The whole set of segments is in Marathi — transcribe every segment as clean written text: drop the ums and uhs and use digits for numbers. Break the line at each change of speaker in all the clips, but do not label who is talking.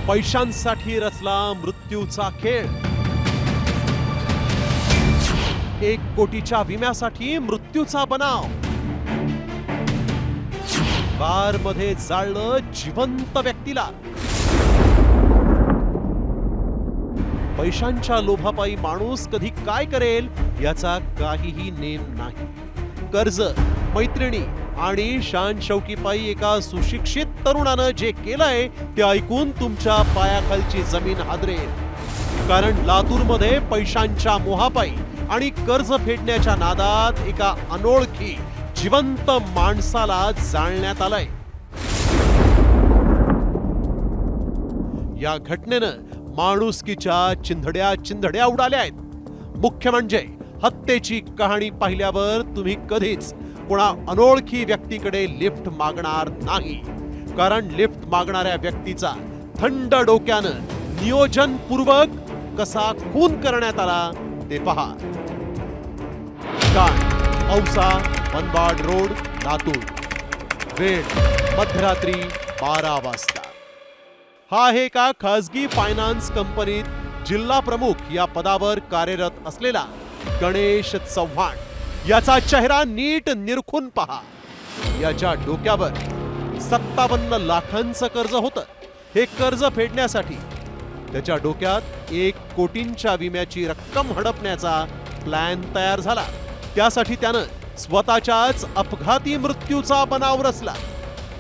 पैशांसाठी रचला मृत्यूचा खेळ। 1 कोटीच्या विम्यासाठी मृत्यूचा बनाव। कारमध्ये जाळलं जिवंत व्यक्तीला। पैशांच्या लोभापायी माणूस कधी काय करेल याचा काहीही नेम नाही। कर्ज, मैत्रिणी आणि शान शौकीपायी एका सुशिक्षित तरुणानं जे केलंय ते ऐकून तुमच्या पायाखालची जमीन हादरेल। कारण लातूरमध्ये पैशांच्या मोहापायी आणि कर्ज फेडण्याच्या नादात एका अनोळखी जिवंत माणसाला जाळण्यात आलंय। या घटनेनं माणुसकीच्या चिंधड्या उडाल्या आहेत। मुख्य म्हणजे हत्येची कहाणी पाहिल्यावर तुम्ही कधीच कोणा अनोळखी व्यक्तीकडे लिफ्ट मागणार नाही। कारण लिफ्ट मागणाऱ्या व्यक्तीचा थंड डोक्यानं नियोजनपूर्वक कसा खून करण्यात आला ते पहा। ठिकाण औसा मनमाड रोड, लातूर। वेळ मध्यरात्री 12 वाजता। हा आहे एका खासगी फायनान्स कंपनीत जिल्हा प्रमुख या पदावर कार्यरत असलेला गणेश चव्हाण। याचा चेहरा नीट निरखून पहा। याच्या डोक्यावर 57 लाखांचं कर्ज होतं। हे कर्ज फेडण्यासाठी त्याच्या डोक्यात 1 कोटींच्या विम्याची रक्कम हडपण्याचा प्लॅन तयार झाला। त्यासाठी त्यानं स्वतःच्याच अपघाती मृत्यूचा बनाव रचला।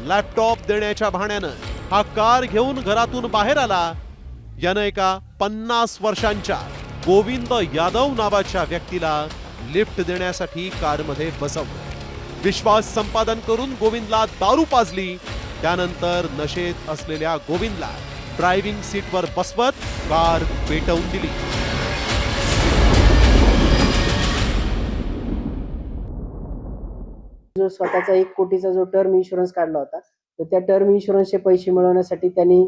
लॅपटॉप देण्याच्या बहाण्यानं हा कार घेऊन घरातून बाहेर आला। यानं एका 50 वर्षांच्या गोविंद यादव नावाच्या व्यक्तीला लिफ्ट देण्यासाठी कारमध्ये बसवलं। विश्वास संपादन करून गोविंदला दारू पाजली। त्यानंतर नशेत असलेल्या गोविंदला ड्रायव्हिंग सीटवर बसवत कार पेटवून दिली।
जो स्वतःचा 1 कोटीचा जो टर्म इन्शुरन्स काढला होता, तर त्या टर्म इन्शुरन्सचे पैसे मिळवण्यासाठी त्यांनी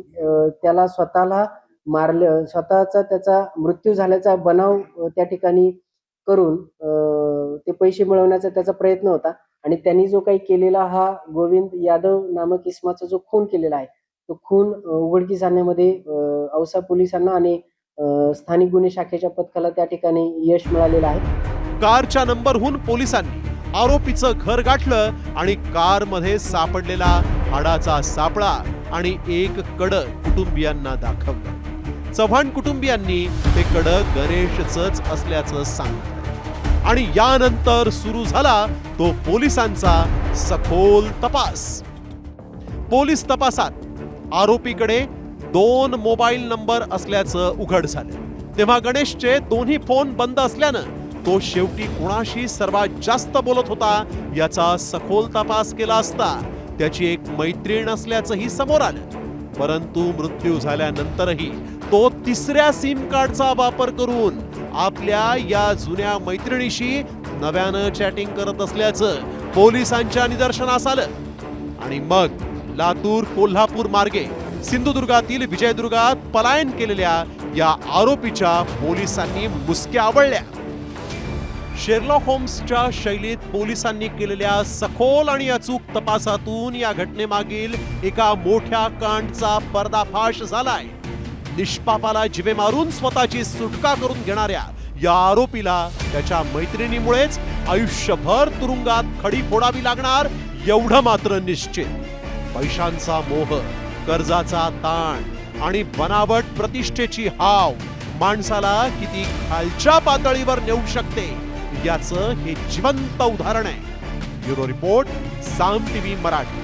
त्याला स्वतःला मारलं, स्वतःचा त्याचा मृत्यू झाल्याचा बनाव त्या ठिकाणी करून ते पैसे मिळवण्याचा त्याचा प्रयत्न होता। आणि त्यांनी जो काही केलेला हा गोविंद यादव नामक इसमाचा जो खून केलेला आहे, तो खून उघडकीस आणण्यामध्ये औसा पोलिसांना आणि स्थानिक गुन्हे शाखेच्या पथकाला त्या ठिकाणी यश मिळालेलं आहे।
कारच्या नंबरहून पोलिसांनी आरोपीचं घर गाठलं आणि कारमध्ये सापडलेला हाडाचा सापळा आणि 1 कड कुटुंबियांना दाखवलं। चव्हाण कुटुंबियांनी ते कड गणेशचंच असल्याचं सांगितलं आणि यानंतर सुरू झाला तो पोलिसांचा सखोल तपास। पोलीस तपासात आरोपीकडे 2 मोबाईल नंबर असल्याचं उघड झालं। तेव्हा गणेशचे दोन्ही फोन बंद असल्यानं तो शेवटी कोणाशी सर्वात जास्त बोलत होता याचा सखोल तपास केला असता त्याची एक मैत्रीण असल्याचंही समोर आलं। परंतु मृत्यू झाल्यानंतरही तो 3ऱ्या सिम कार्डचा वापर करून आपल्या या जुन्या मैत्रिणीशी नव्यानं चॅटिंग करत असल्याचं पोलिसांच्या निदर्शनास आलं। आणि मग लातूर कोल्हापूर मार्गे सिंधुदुर्गातील विजयदुर्गात पलायन केलेल्या या आरोपीच्या पोलिसांनी मुसक्या आवळल्या। शेरलॉक होम्सच्या शैलीत पोलिसांनी केलेल्या सखोल आणि अचूक तपासातून या घटनेमागील एका मोठ्या कांडचा पर्दाफाश झालाय। निष्पापाला जिवे मारून स्वतःची सुटका करून घेणाऱ्या या आरोपीला त्याच्या मैत्रिणीमुळेच आयुष्यभर तुरुंगात खडी फोडावी लागणार एवढं मात्र निश्चित। पैशांचा मोह, कर्जाचा ताण आणि बनावट प्रतिष्ठेची हाव माणसाला किती खालच्या पातळीवर नेऊ शकते याचं हे जिवंत उदाहरण आहे। ब्युरो रिपोर्ट, साम टीव्ही मराठी।